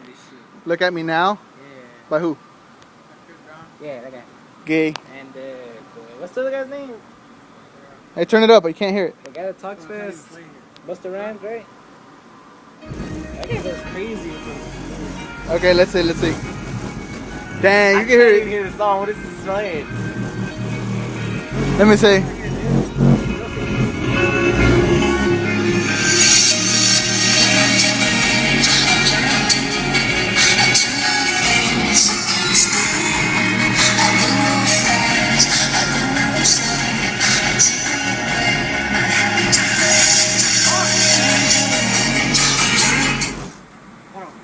this shit. Look at me now? Yeah. By who? Yeah, that guy. Gay. And what's the other guy's name? Hey, turn it up, but you can't hear it. The guy that talks fast. Busta Rhymes, right? That guy goes crazy with this. Okay, let's see. Dang, you can hear it. Hear the song. What is this playing? Let me see.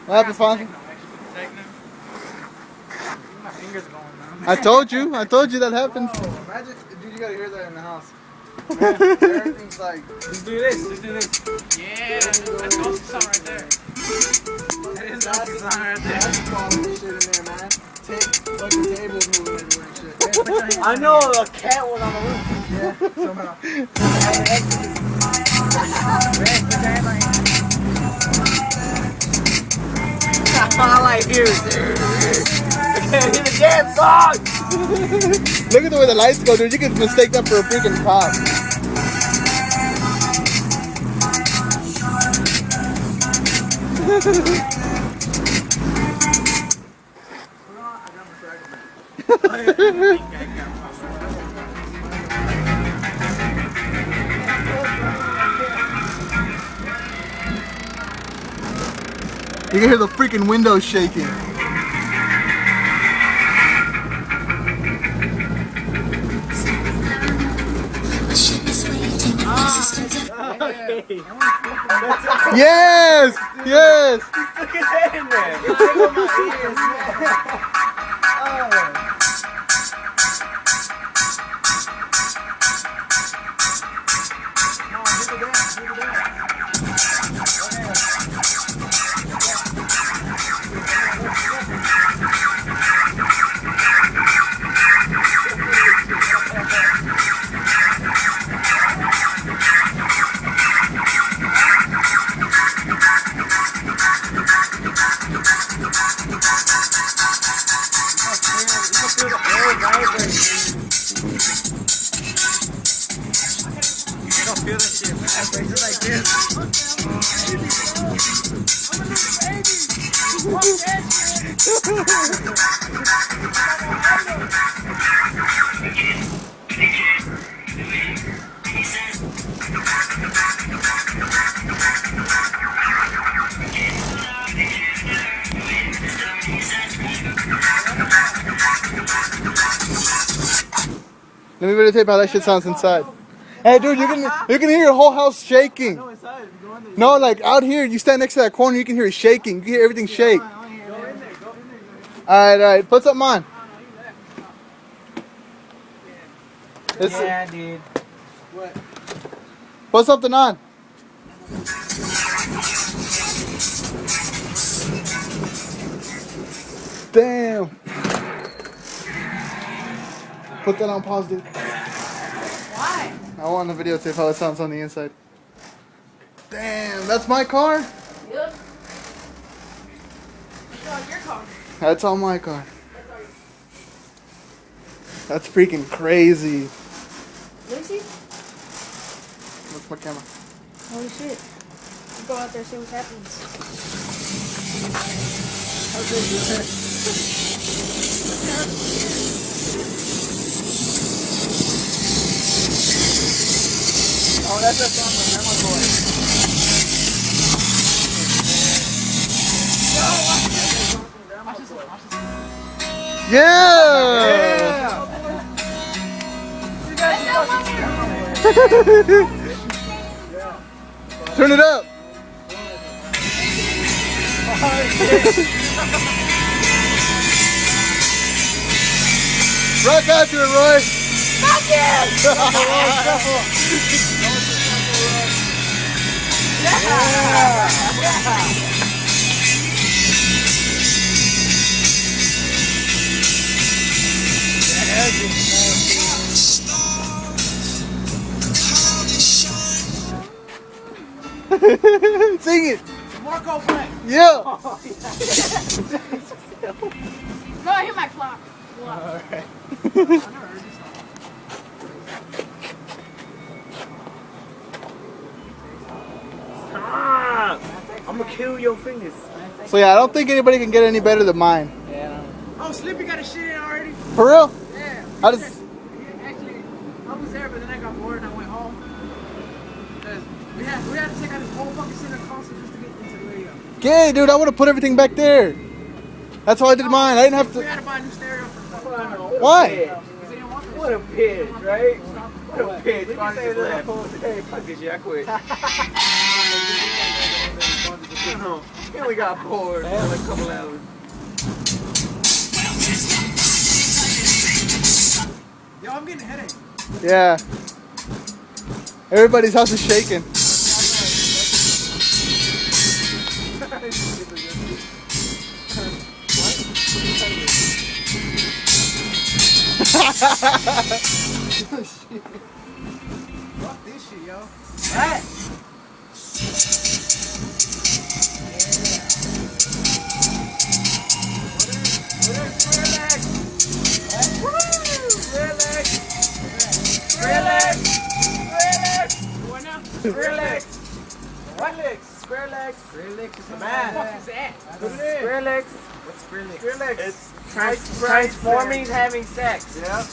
What happened, Fonzie? My fingers are going numb. I told you that happens. Oh, imagine, dude, you gotta hear that in the house. Everything's like, Let's do this. Yeah, that's awesome song right there. That is awesome song right there. that's all this shit in there, man. Fucking tables moving everywhere and shit. I know a cat was on the roof. Yeah, somehow. All I hear is I can't hear the damn song. Look at the way the lights go, dude. You could mistake that for a freaking cop. You can hear the freaking windows shaking. Yes! Yes! Look at that in there. Let me videotape how that shit sounds inside. Hey, dude, you can hear your whole house shaking. No, like out here, you stand next to that corner, you can hear it shaking. You can hear everything shake. All right, put something on. Yeah, dude. What? Put something on. Damn. Put that on pause, dude. Why? I want to videotape how it sounds on the inside. Damn, that's my car? Yep. It's your car. That's on my car. That's freaking crazy. Let me see. What's my camera? Holy shit. Let's go out there and see what happens. Oh, that's a song from Grandma's Boy. Yeah! Turn it up. Rock out to it, Roy. Fuck you! Sing it. Marco Black. Yeah. Alright. Stop! I'm gonna kill your fingers. So yeah, I don't think anybody can get any better than mine. Yeah. Oh, Slippy got his shit in already? For real? Yeah. How does? Actually, I was there, but then I got bored and I went home. Because we had to take out this whole fucking center console just to get into the radio. Okay, dude, I would have put everything back there. That's how I did mine. I didn't have We to. had to buy a new stereo for Why? because they didn't want this. What a bitch, right? What a bitch. What Why you say just to left? that? Hey, fuck this shit, I quit. No, he only got bored for like a couple hours. Yo, I'm getting a headache. Yeah. Everybody's house is shaking. Fuck this shit, yo. What? Relax. What legs? Square legs. Square legs is the Man. What the fuck is that? Square legs. What's square legs? Square legs. It's transforming having sex. Yeah.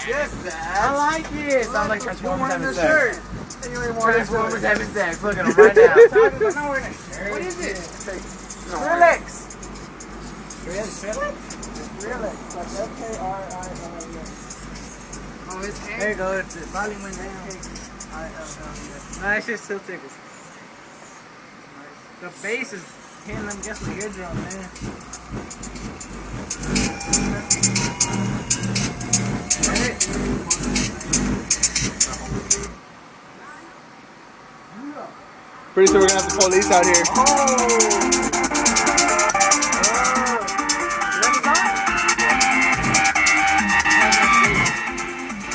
Yes, Dad. I like it. Sounds like Transformers having sex. Transformers having sex. Look at them right now. What is it? Square legs. Oh, it's hands. There you go. It's Volume went down. No, it's just still tickles. The bass is hitting them just with eardrum, man. Pretty soon we're gonna have the police out here.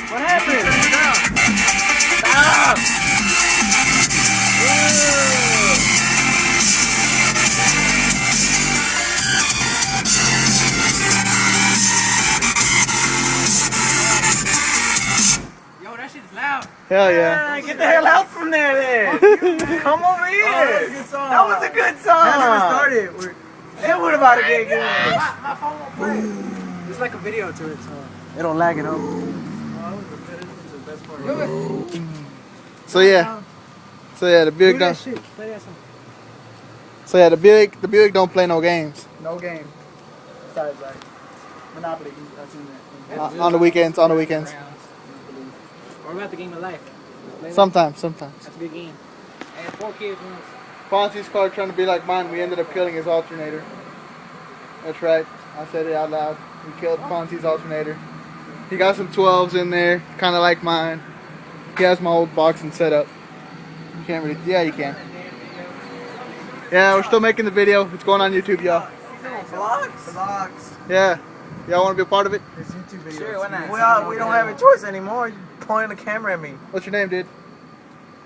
What happened? Stop! Yo, that shit is loud. Hell yeah. Get the hell out from there then! Come over here! That was a good song! That's where it started. It would about to get good. My phone won't play. There's like a video to it, so. It'll lag it up. So yeah. So yeah, the Buick don't. Play that song. So yeah, the Buick don't play no games. No game. Besides, like, Monopoly. I've seen that. On the weekends. On the weekends. Or about the game of life. Sometimes. That's a big game. And 4 kids once. Fonzie's car trying to be like mine. We ended up killing his alternator. That's right. I said it out loud. We killed Fonzie's alternator. He got some 12s in there, kind of like mine. He has my old boxing setup. You can't really. Yeah, you can. Yeah, we're still making the video. It's going on YouTube, y'all. Vlogs? Yeah. Y'all want to be a part of it? It's YouTube videos. Sure, why not? We don't have a choice anymore. You pointing the camera at me. What's your name, dude?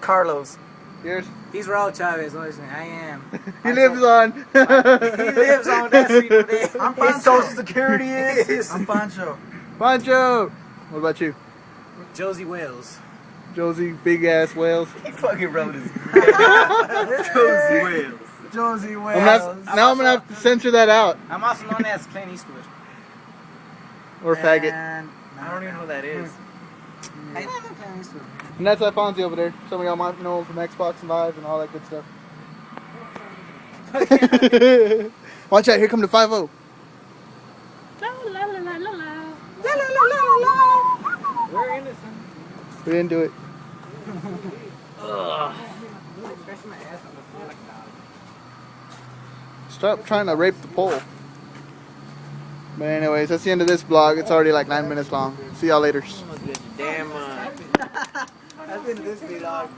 Carlos. Yours? He's Raul Chavez. Listen, I am. He lives on. He lives on that street today. His social security is. I'm Pancho. Pancho. What about you? Josie Wales. Josie, big ass whales. He fucking wrote his. Josie Wales. Josie I'm Wales. now I'm gonna have to censor that out. I'm also known as Clint Eastwood. Or faggot. And I don't even know who that is. I know Clint Eastwood. And that's Fonzie over there. Some of y'all might know him from Xbox Live and all that good stuff. Watch out, here come the 5-0. We're in this. We didn't do it. Stop trying to rape the pole. But anyways, that's the end of this vlog. It's already like 9 minutes long. See y'all later. Damn. That's been this vlog.